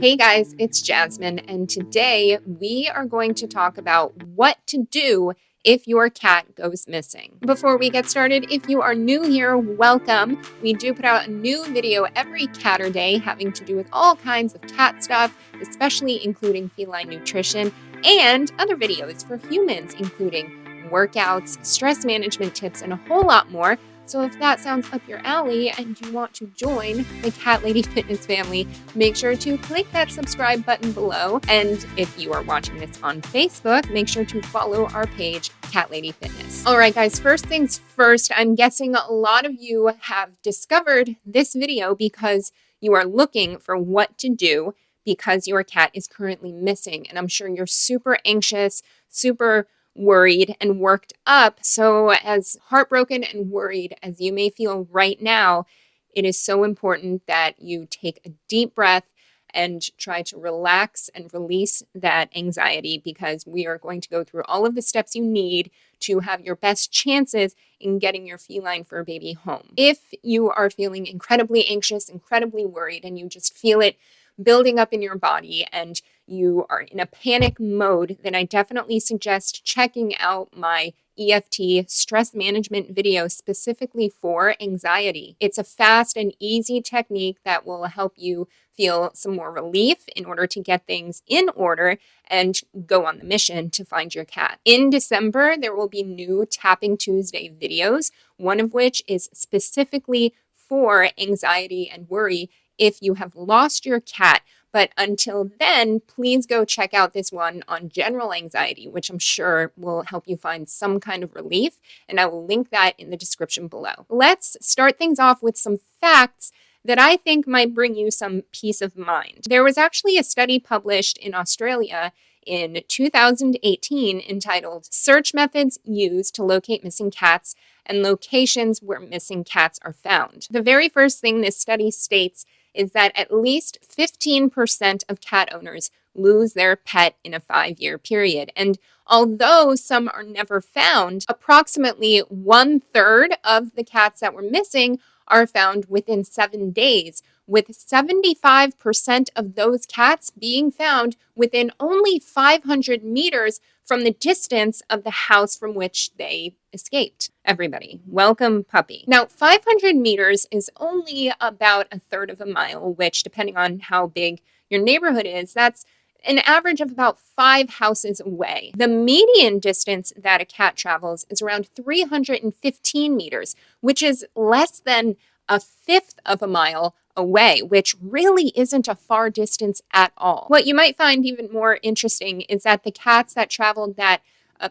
Hey guys, it's Jasmin, and today we are going to talk about what to do if your cat goes missing. Before we get started, if you are new here, welcome. We do put out a new video every Catterday having to do with all kinds of cat stuff, especially including feline nutrition, and other videos for humans, including workouts, stress management tips, and a whole lot more. So if that sounds up your alley and you want to join the Cat Lady Fitness family, make sure to click that subscribe button below. And if you are watching this on Facebook, make sure to follow our page, Cat Lady Fitness. All right, guys, first things first, I'm guessing a lot of you have discovered this video because you are looking for what to do because your cat is currently missing. And I'm sure you're super anxious, super worried and worked up. So as heartbroken and worried as you may feel right now, it is so important that you take a deep breath and try to relax and release that anxiety, because we are going to go through all of the steps you need to have your best chances in getting your feline fur baby home. If you are feeling incredibly anxious, incredibly worried, and you just feel it building up in your body and you are in a panic mode, then I definitely suggest checking out my EFT stress management video specifically for anxiety. It's a fast and easy technique that will help you feel some more relief in order to get things in order and go on the mission to find your cat. In December, there will be new Tapping Tuesday videos, one of which is specifically for anxiety and worry if you have lost your cat. But until then, please go check out this one on general anxiety, which I'm sure will help you find some kind of relief. And I will link that in the description below. Let's start things off with some facts that I think might bring you some peace of mind. There was actually a study published in Australia in 2018 entitled Search Methods Used to Locate Missing Cats and Locations Where Missing Cats Are Found. The very first thing this study states is that at least 15% of cat owners lose their pet in a 5-year period. And although some are never found, approximately 1/3 of the cats that were missing are found within 7 days, with 75% of those cats being found within only 500 meters from the distance of the house from which they escaped. Everybody, welcome puppy. Now, 500 meters is only about 1/3 of a mile, which, depending on how big your neighborhood is, that's an average of about 5 houses away. The median distance that a cat travels is around 315 meters, which is less than 1/5 of a mile away, which really isn't a far distance at all. What you might find even more interesting is that the cats that traveled that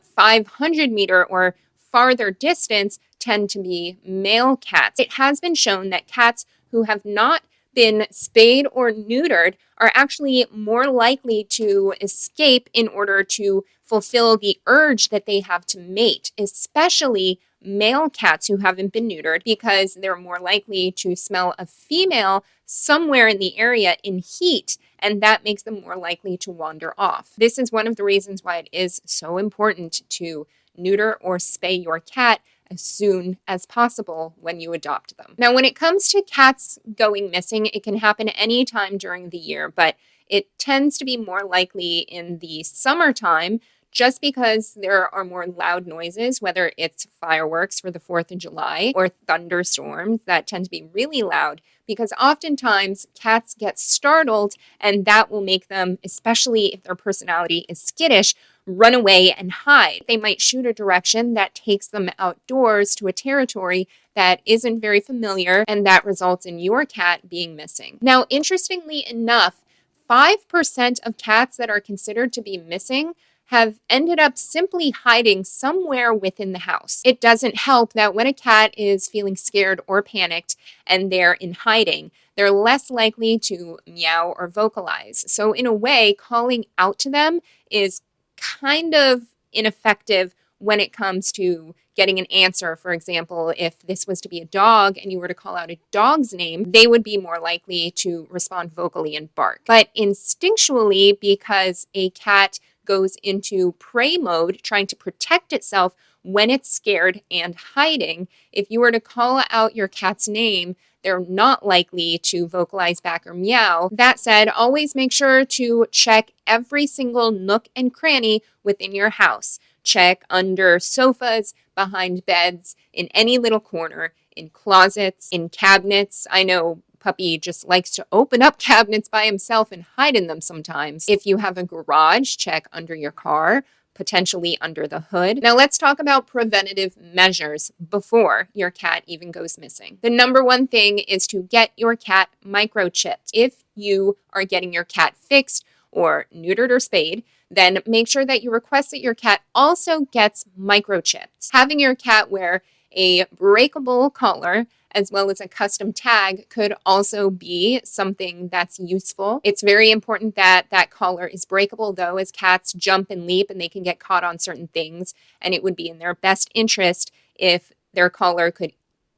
500-meter or farther distance tend to be male cats. It has been shown that cats who have not been spayed or neutered are actually more likely to escape in order to fulfill the urge that they have to mate, especially male cats who haven't been neutered, because they're more likely to smell a female somewhere in the area in heat, and that makes them more likely to wander off. This is one of the reasons why it is so important to neuter or spay your cat as soon as possible when you adopt them. Now, when it comes to cats going missing, it can happen any time during the year, but it tends to be more likely in the summertime, just because there are more loud noises, whether it's fireworks for the 4th of July or thunderstorms that tend to be really loud, because oftentimes cats get startled and that will make them, especially if their personality is skittish, run away and hide. They might shoot a direction that takes them outdoors to a territory that isn't very familiar, and that results in your cat being missing. Now, interestingly enough, 5% of cats that are considered to be missing have ended up simply hiding somewhere within the house. It doesn't help that when a cat is feeling scared or panicked and they're in hiding, they're less likely to meow or vocalize. So in a way, calling out to them is kind of ineffective when it comes to getting an answer. For example, if this was to be a dog and you were to call out a dog's name, they would be more likely to respond vocally and bark. But instinctually, because a cat goes into prey mode, trying to protect itself when it's scared and hiding, if you were to call out your cat's name, they're not likely to vocalize back or meow. That said, always make sure to check every single nook and cranny within your house. Check under sofas, behind beds, in any little corner, in closets, in cabinets. I know Puppy just likes to open up cabinets by himself and hide in them sometimes. If you have a garage, check under your car, potentially under the hood. Now let's talk about preventative measures before your cat even goes missing. The number one thing is to get your cat microchipped. If you are getting your cat fixed or neutered or spayed, then make sure that you request that your cat also gets microchips. Having your cat wear a breakable collar as well as a custom tag could also be something that's useful. It's very important that that collar is breakable, though, as cats jump and leap and they can get caught on certain things, and it would be in their best interest if their collar could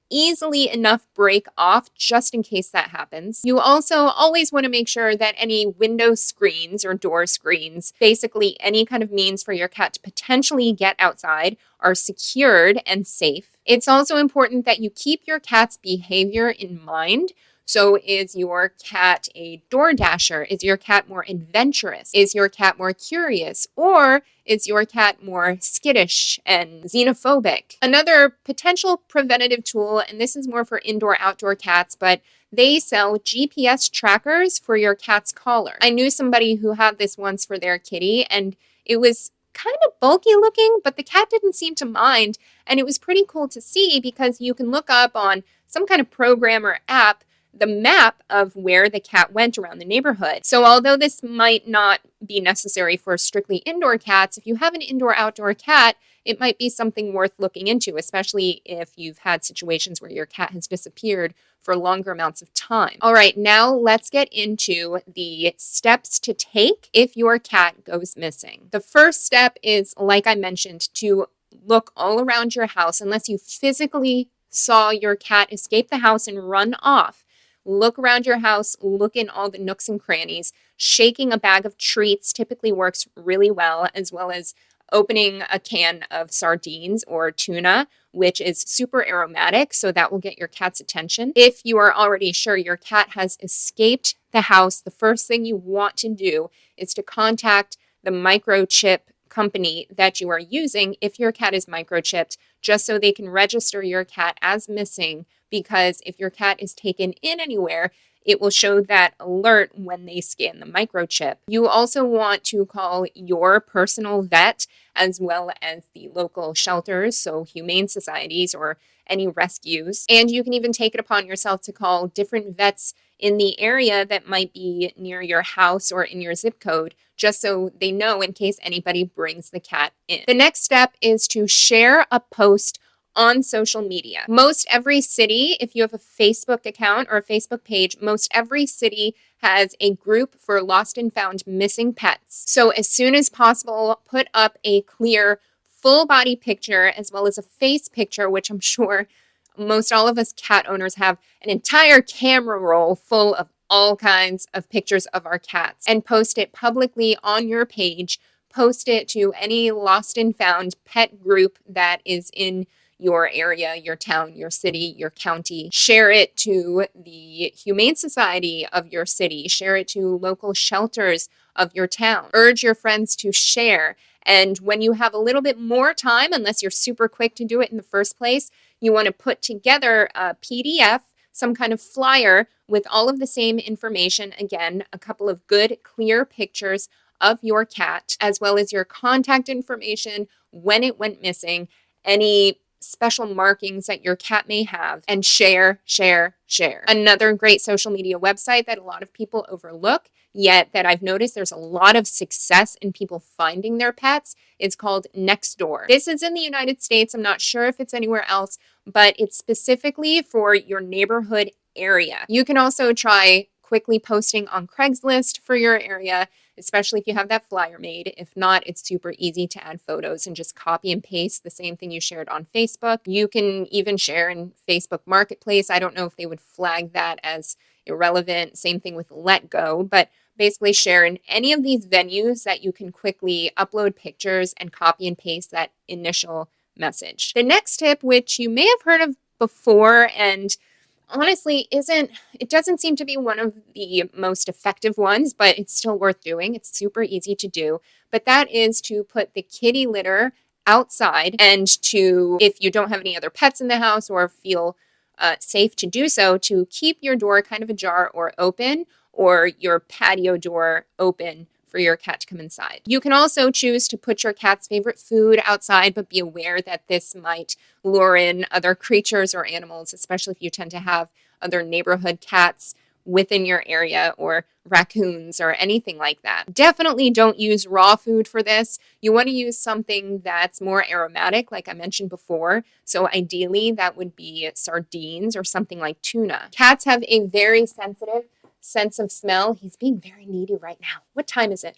easily enough break off just in case that happens. You also always want to make sure that any window screens or door screens, basically any kind of means for your cat to potentially get outside, are secured and safe. It's also important that you keep your cat's behavior in mind. So is your cat a door dasher? Is your cat more adventurous? Is your cat more curious? Or is your cat more skittish and xenophobic? Another potential preventative tool, and this is more for indoor-outdoor cats, but they sell GPS trackers for your cat's collar. I knew somebody who had this once for their kitty, and it was kind of bulky looking, but the cat didn't seem to mind. And it was pretty cool to see because you can look up on some kind of program or app the map of where the cat went around the neighborhood. So although this might not be necessary for strictly indoor cats, if you have an indoor-outdoor cat, it might be something worth looking into, especially if you've had situations where your cat has disappeared for longer amounts of time. All right, now let's get into the steps to take if your cat goes missing. The first step is, like I mentioned, to look all around your house. Unless you physically saw your cat escape the house and run off, look around your house, look in all the nooks and crannies. Shaking a bag of treats typically works really well, as well as opening a can of sardines or tuna, which is super aromatic, so that will get your cat's attention. If you are already sure your cat has escaped the house, the first thing you want to do is to contact the microchip company that you are using if your cat is microchipped, just so they can register your cat as missing, because if your cat is taken in anywhere, it will show that alert when they scan the microchip. You also want to call your personal vet as well as the local shelters, so humane societies or any rescues. And you can even take it upon yourself to call different vets in the area that might be near your house or in your zip code, just so they know in case anybody brings the cat in. The next step is to share a post on social media. Most every city, if you have a Facebook account or a Facebook page, most every city has a group for lost and found missing pets. So as soon as possible, put up a clear full body picture as well as a face picture, which I'm sure most all of us cat owners have an entire camera roll full of all kinds of pictures of our cats, and post it publicly on your page. Post it to any lost and found pet group that is in your area, your town, your city, your county. Share it to the Humane Society of your city. Share it to local shelters of your town. Urge your friends to share. And when you have a little bit more time, unless you're super quick to do it in the first place, you want to put together a PDF, some kind of flyer with all of the same information. Again, a couple of good, clear pictures of your cat, as well as your contact information, when it went missing, any special markings that your cat may have, and share. Another great social media website that a lot of people overlook, yet that I've noticed there's a lot of success in people finding their pets, is called Nextdoor. This is in the United States. I'm not sure if it's anywhere else, but it's specifically for your neighborhood area. You can also try quickly posting on Craigslist for your area, especially if you have that flyer made. If not, it's super easy to add photos and just copy and paste the same thing you shared on Facebook. You can even share in Facebook Marketplace. I don't know if they would flag that as irrelevant. Same thing with Let Go, but basically share in any of these venues that you can quickly upload pictures and copy and paste that initial message. The next tip, which you may have heard of before, and honestly it doesn't seem to be one of the most effective ones, but it's still worth doing. It's super easy to do. But that is to put the kitty litter outside, and to, if you don't have any other pets in the house or feel safe to do so, to keep your door kind of ajar or open, or your patio door open for your cat to come inside. You can also choose to put your cat's favorite food outside, but be aware that this might lure in other creatures or animals, especially if you tend to have other neighborhood cats within your area, or raccoons or anything like that. Definitely don't use raw food for this. You want to use something that's more aromatic, like I mentioned before. So ideally, that would be sardines or something like tuna. Cats have a very sensitive sense of smell. He's being very needy right now. What time is it?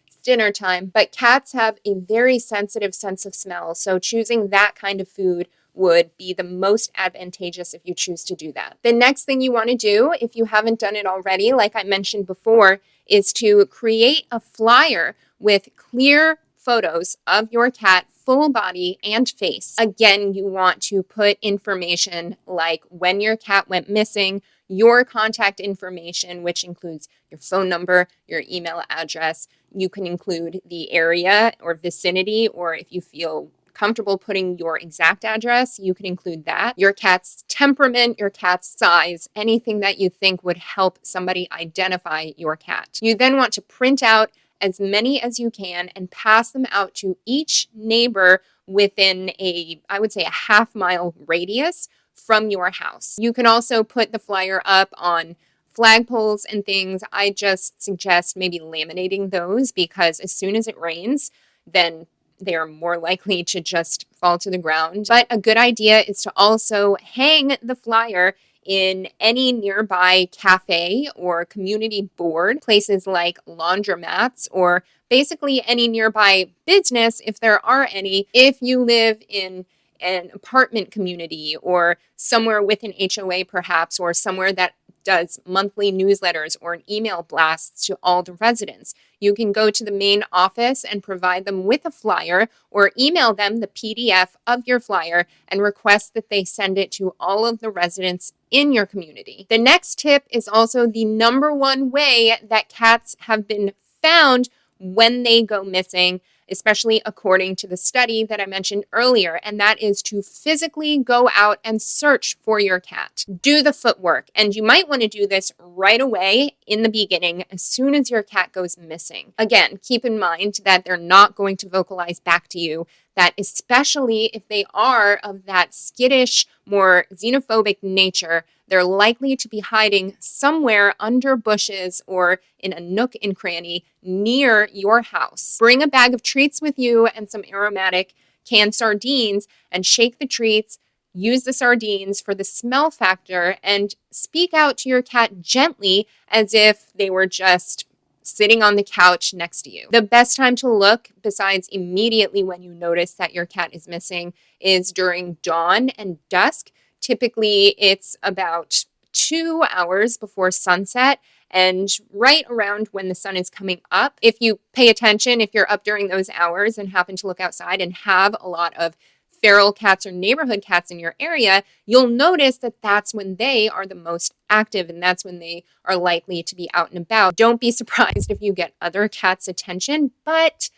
It's dinner time. But cats have a very sensitive sense of smell. So choosing that kind of food would be the most advantageous if you choose to do that. The next thing you want to do, if you haven't done it already, like I mentioned before, is to create a flyer with clear photos of your cat, full body and face. Again, you want to put information like when your cat went missing, your contact information, which includes your phone number, your email address. You can include the area or vicinity, or if you feel comfortable putting your exact address, you can include that. Your cat's temperament, your cat's size, anything that you think would help somebody identify your cat. You then want to print out as many as you can and pass them out to each neighbor within I would say a half-mile radius from your house. You can also put the flyer up on flagpoles and things. I just suggest maybe laminating those, because as soon as it rains, then they are more likely to just fall to the ground. But a good idea is to also hang the flyer in any nearby cafe or community board, places like laundromats, or basically any nearby business, if there are any, if you live in an apartment community or somewhere with an HOA perhaps, or somewhere that does monthly newsletters or an email blasts to all the residents. You can go to the main office and provide them with a flyer, or email them the PDF of your flyer and request that they send it to all of the residents in your community. The next tip is also the number one way that cats have been found when they go missing, especially according to the study that I mentioned earlier, and that is to physically go out and search for your cat. Do the footwork, and you might want to do this right away in the beginning, as soon as your cat goes missing. Again, keep in mind that they're not going to vocalize back to you, that especially if they are of that skittish, more xenophobic nature, they're likely to be hiding somewhere under bushes or in a nook and cranny near your house. Bring a bag of treats with you and some aromatic canned sardines, and shake the treats. Use the sardines for the smell factor, and speak out to your cat gently as if they were just sitting on the couch next to you. The best time to look, besides immediately when you notice that your cat is missing, is during dawn and dusk. Typically, it's about 2 hours before sunset and right around when the sun is coming up. If you pay attention, if you're up during those hours and happen to look outside and have a lot of feral cats or neighborhood cats in your area, you'll notice that that's when they are the most active, and that's when they are likely to be out and about. Don't be surprised if you get other cats' attention, but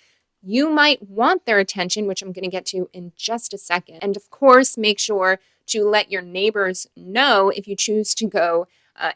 you might want their attention, which I'm going to get to in just a second. And of course, make sure to let your neighbors know if you choose to go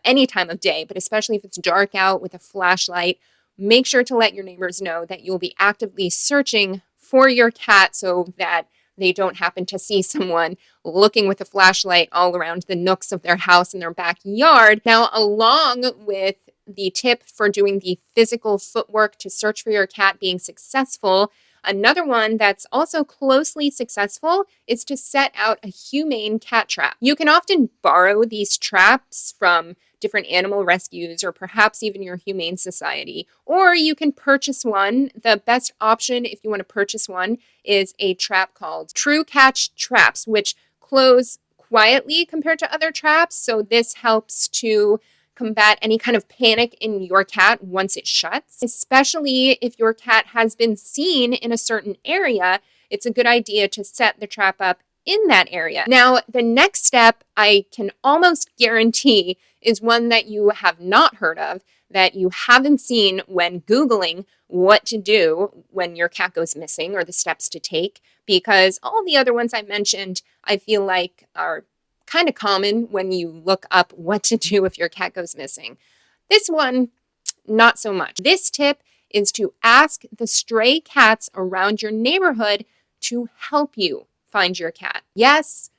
any time of day, but especially if it's dark out with a flashlight. Make sure to let your neighbors know that you'll be actively searching for your cat, so that they don't happen to see someone looking with a flashlight all around the nooks of their house in their backyard. Now, along with the tip for doing the physical footwork to search for your cat being successful, another one that's also closely successful is to set out a humane cat trap. You can often borrow these traps from different animal rescues, or perhaps even your humane society, or you can purchase one. The best option, if you want to purchase one, is a trap called True Catch Traps, which close quietly compared to other traps. So this helps to combat any kind of panic in your cat once it shuts. Especially if your cat has been seen in a certain area, it's a good idea to set the trap up in that area. Now, the next step I can almost guarantee is one that you have not heard of, that you haven't seen when Googling what to do when your cat goes missing or the steps to take, because all the other ones I mentioned, I feel like are kind of common when you look up what to do if your cat goes missing. This one, not so much. This tip is to ask the stray cats around your neighborhood to help you find your cat. Yes,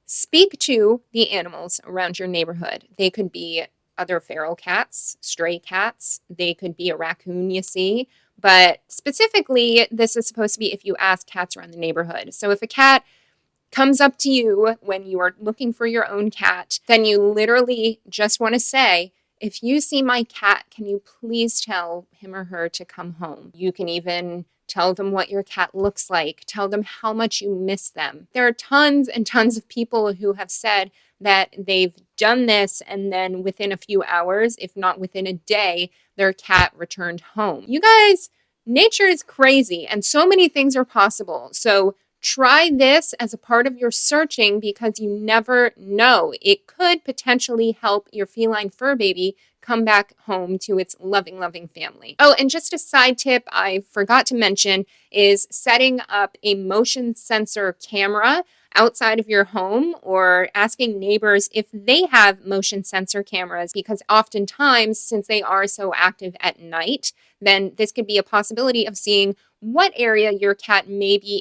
speak to the animals around your neighborhood. They could be other feral cats, stray cats. They could be a raccoon you see. But specifically, this is supposed to be if you ask cats around the neighborhood. So if a cat comes up to you when you are looking for your own cat, then you literally just want to say, if you see my cat, can you please tell him or her to come home? You can even tell them what your cat looks like. Tell them how much you miss them. There are tons and tons of people who have said that they've done this and then within a few hours, if not within a day, their cat returned home. You guys, nature is crazy and so many things are possible. So try this as a part of your searching because you never know. It could potentially help your feline fur baby come back home to its loving, loving family. Oh, and just a side tip I forgot to mention is setting up a motion sensor camera outside of your home or asking neighbors if they have motion sensor cameras, because oftentimes, since they are so active at night, then this could be a possibility of seeing what area your cat may be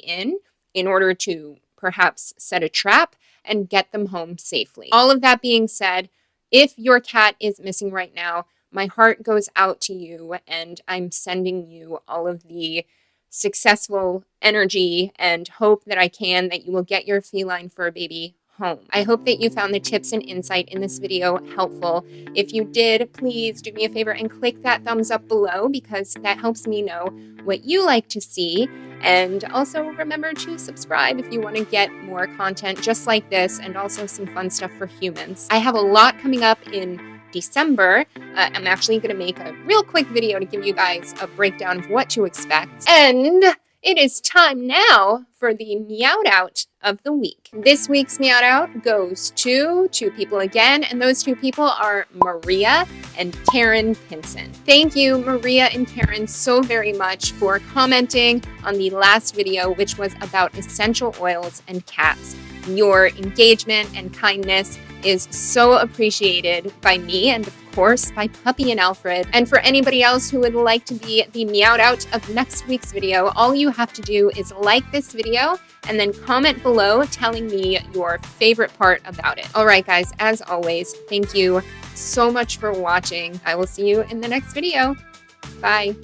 in order to perhaps set a trap and get them home safely. All of that being said, if your cat is missing right now, my heart goes out to you and I'm sending you all of the successful energy and hope that I can that you will get your feline fur baby home. I hope that you found the tips and insight in this video helpful. If you did, please do me a favor and click that thumbs up below because that helps me know what you like to see. And also remember to subscribe if you want to get more content just like this and also some fun stuff for humans. I have a lot coming up in December. I'm actually going to make a real quick video to give you guys a breakdown of what to expect. And it is time now for the meowed out of the week. This week's meowed out goes to two people again, and those two people are Maria and Karen Pinson. Thank you, Maria and Karen, so very much for commenting on the last video, which was about essential oils and cats. Your engagement and kindness is so appreciated by me and of course by Puppy and Alfred. And for anybody else who would like to be the meowed out of next week's video, all you have to do is like this video and then comment below telling me your favorite part about it. All right, guys, as always, thank you so much for watching. I will see you in the next video. Bye.